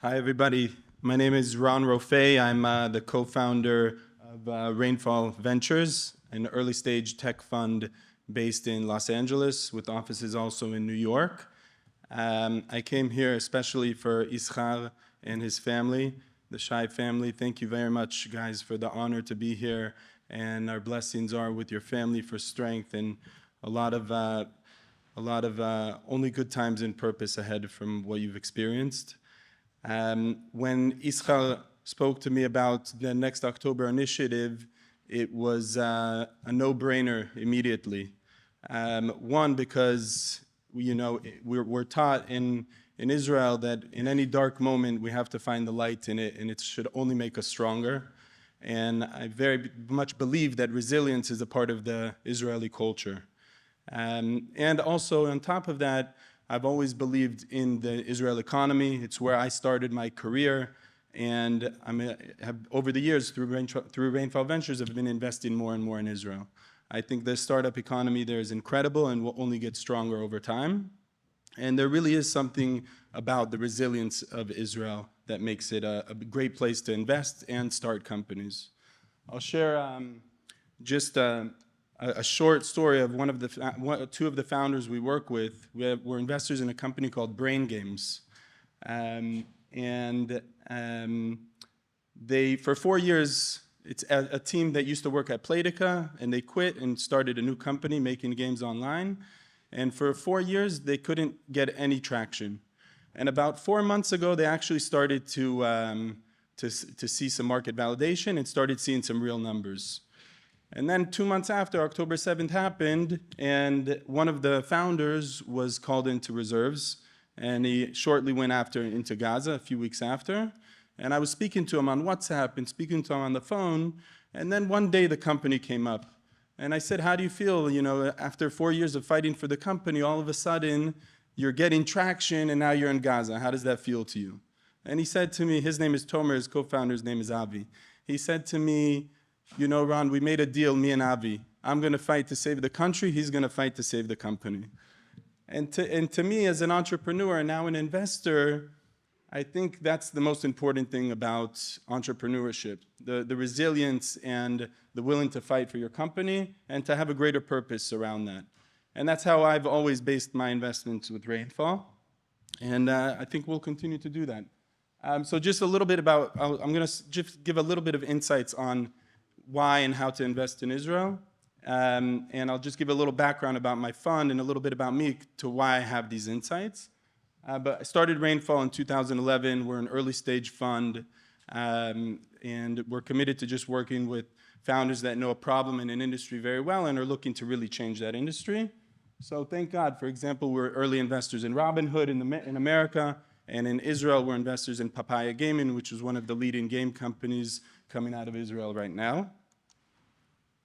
Hi, everybody. My name is Rofe. I'm the co-founder of Rainfall Ventures, an early-stage tech fund based in Los Angeles with offices also in New York. I came here especially for Ischar and his family, the Shai family. Thank you very much, guys, for the honor to be here. And our blessings are with your family for strength and a lot of only good times and purpose ahead from what you've experienced. When Ischar spoke to me about the Next October initiative, it was a no-brainer immediately. One, because we're taught in Israel that in any dark moment we have to find the light in it, and it should only make us stronger. And I very much believe that resilience is a part of the Israeli culture. And also, on top of that, I've always believed in the Israel economy. It's where I started my career, and over the years, through Rainfall Ventures, I've been investing more and more in Israel. I think the startup economy there is incredible and will only get stronger over time. And there really is something about the resilience of Israel that makes it a great place to invest and start companies. I'll share just a short story of two of the founders we work with. We're investors in a company called Brain Games. For 4 years, it's a team that used to work at Playtika, and they quit and started a new company making games online. And for 4 years, they couldn't get any traction. And about 4 months ago, they actually started to see some market validation and started seeing some real numbers. And then 2 months after, October 7th happened, and one of the founders was called into reserves, and he shortly went into Gaza a few weeks after. And I was speaking to him on WhatsApp and speaking to him on the phone, and then one day the company came up. And I said, how do you feel, after 4 years of fighting for the company, all of a sudden you're getting traction and now you're in Gaza. How does that feel to you? And he said to me, his name is Tomer, his co-founder's name is Avi. He said to me, Ron, we made a deal, me and Avi. I'm going to fight to save the country. He's going to fight to save the company. And to me, as an entrepreneur and now an investor, I think that's the most important thing about entrepreneurship, the resilience and the willing to fight for your company and to have a greater purpose around that. And that's how I've always based my investments with Rainfall. And I think we'll continue to do that. So just a little bit about, I'm going to just give a little bit of insights on why and how to invest in Israel. And I'll just give a little background about my fund and a little bit about me to why I have these insights. But I started Rainfall in 2011. We're an early stage fund, and we're committed to just working with founders that know a problem in an industry very well and are looking to really change that industry. So thank God, for example, we're early investors in Robinhood in America, and in Israel, we're investors in Papaya Gaming, which is one of the leading game companies coming out of Israel right now.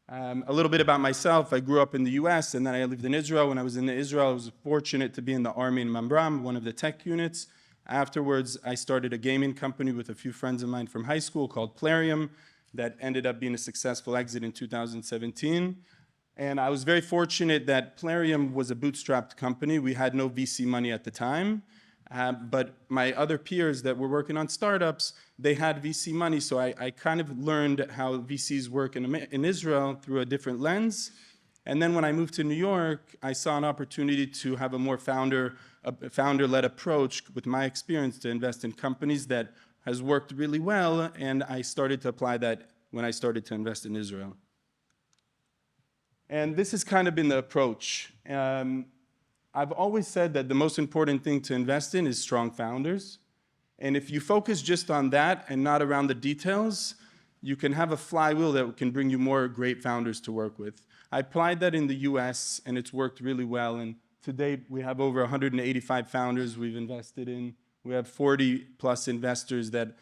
A little bit about myself. I grew up in the US and then I lived in Israel. When I was in Israel, I was fortunate to be in the army in Mamram, one of the tech units. Afterwards, I started a gaming company with a few friends of mine from high school called Plarium that ended up being a successful exit in 2017. And I was very fortunate that Plarium was a bootstrapped company. We had no VC money at the time. But my other peers that were working on startups, they had VC money, so I kind of learned how VCs work in Israel through a different lens. And then when I moved to New York, I saw an opportunity to have a more founder-led approach with my experience to invest in companies that has worked really well, and I started to apply that when I started to invest in Israel. And this has kind of been the approach. I've always said that the most important thing to invest in is strong founders. And if you focus just on that and not around the details, you can have a flywheel that can bring you more great founders to work with. I applied that in the US, and it's worked really well. And to date, we have over 185 founders we've invested in. We have 40 plus investors that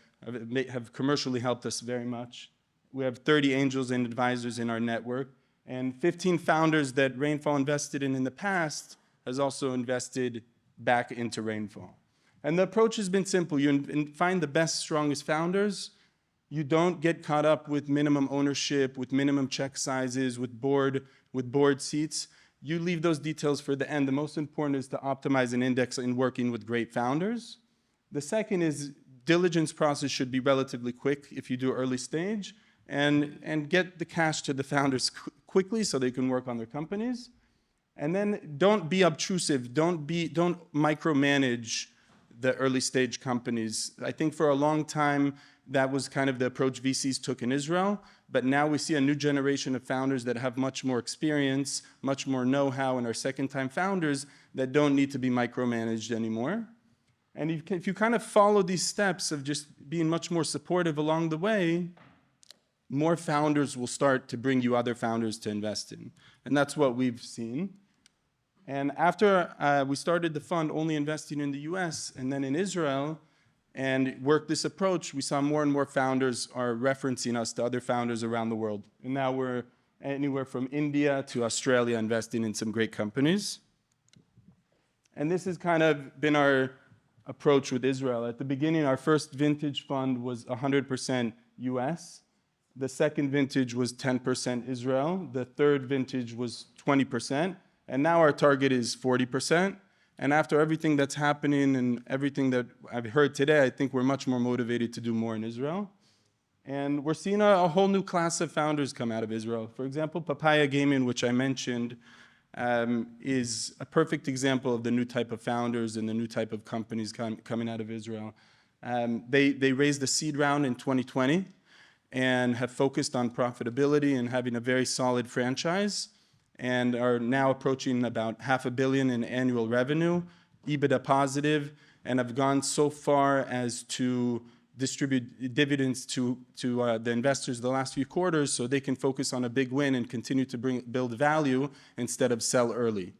have commercially helped us very much. We have 30 angels and advisors in our network, and 15 founders that Rainfall invested in the past has also invested back into Rainfall. And the approach has been simple. You find the best, strongest founders. You don't get caught up with minimum ownership, with minimum check sizes, with board seats. You leave those details for the end. The most important is to optimize an index in working with great founders. The second is diligence process should be relatively quick if you do early stage, and get the cash to the founders quickly so they can work on their companies. And then don't be obtrusive, don't micromanage the early stage companies. I think for a long time, that was kind of the approach VCs took in Israel, but now we see a new generation of founders that have much more experience, much more know-how, and are second-time founders that don't need to be micromanaged anymore. And if you kind of follow these steps of just being much more supportive along the way, more founders will start to bring you other founders to invest in. And that's what we've seen. And after we started the fund only investing in the US and then in Israel, and worked this approach, we saw more and more founders are referencing us to other founders around the world. And now we're anywhere from India to Australia investing in some great companies. And this has kind of been our approach with Israel. At the beginning, our first vintage fund was 100% US. The second vintage was 10% Israel. The third vintage was 20%. And now our target is 40%. And after everything that's happening and everything that I've heard today, I think we're much more motivated to do more in Israel. And we're seeing a whole new class of founders come out of Israel. For example, Papaya Gaming, which I mentioned, is a perfect example of the new type of founders and the new type of companies coming out of Israel. They raised a seed round in 2020 and have focused on profitability and having a very solid franchise, and are now approaching about $500 million in annual revenue, EBITDA positive, and have gone so far as to distribute dividends to the investors the last few quarters so they can focus on a big win and continue to build value instead of sell early.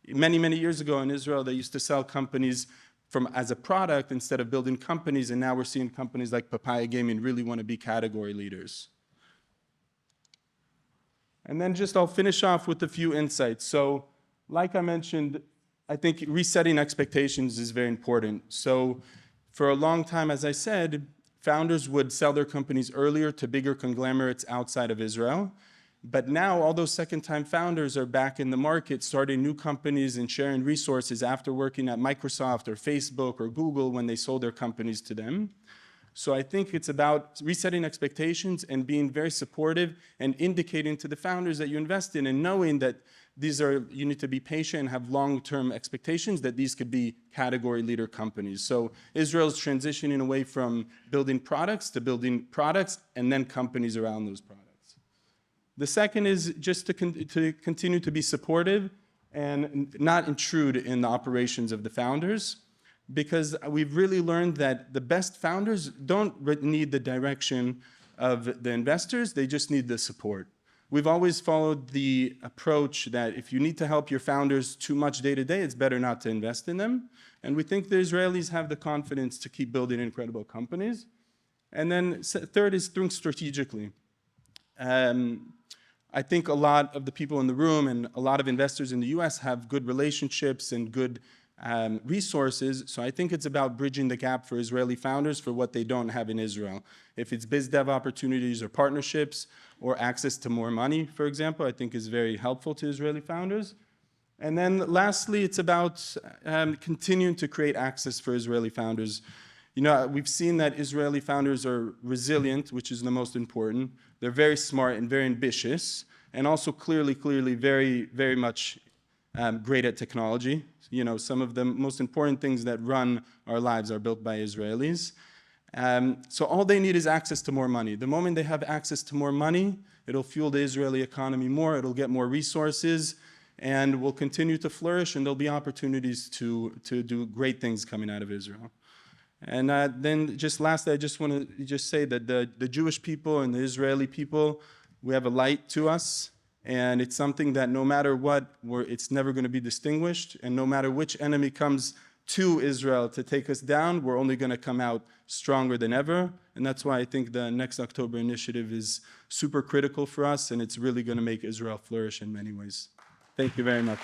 Many, many years ago in Israel, they used to sell companies as a product instead of building companies, and now we're seeing companies like Papaya Gaming really want to be category leaders. And then I'll finish off with a few insights. So like I mentioned, I think resetting expectations is very important. So for a long time, as I said, founders would sell their companies earlier to bigger conglomerates outside of Israel. But now all those second-time founders are back in the market, starting new companies and sharing resources after working at Microsoft or Facebook or Google when they sold their companies to them. So I think it's about resetting expectations and being very supportive and indicating to the founders that you invest in and knowing that you need to be patient and have long-term expectations that these could be category leader companies. So Israel's transitioning away from building products to building products and then companies around those products. The second is just to continue to be supportive and not intrude in the operations of the founders, because we've really learned that the best founders don't need the direction of the investors, they just need the support. We've always followed the approach that if you need to help your founders too much day to day, it's better not to invest in them. And we think the Israelis have the confidence to keep building incredible companies. And then third is think strategically. I think a lot of the people in the room and a lot of investors in the US have good relationships and good resources, so I think it's about bridging the gap for Israeli founders for what they don't have in Israel. If it's biz dev opportunities or partnerships or access to more money, for example, I think is very helpful to Israeli founders. And then lastly, it's about continuing to create access for Israeli founders. You know, we've seen that Israeli founders are resilient, which is the most important. They're very smart and very ambitious, and also clearly very, very much great at technology. You know, some of the most important things that run our lives are built by Israelis. So all they need is access to more money. The moment they have access to more money, it'll fuel the Israeli economy more, it'll get more resources, and will continue to flourish, and there'll be opportunities to do great things coming out of Israel. And then just lastly, I just want to say that the Jewish people and the Israeli people, we have a light to us. And it's something that no matter what, it's never going to be distinguished. And no matter which enemy comes to Israel to take us down, we're only going to come out stronger than ever. And that's why I think the Next October initiative is super critical for us, and it's really going to make Israel flourish in many ways. Thank you very much.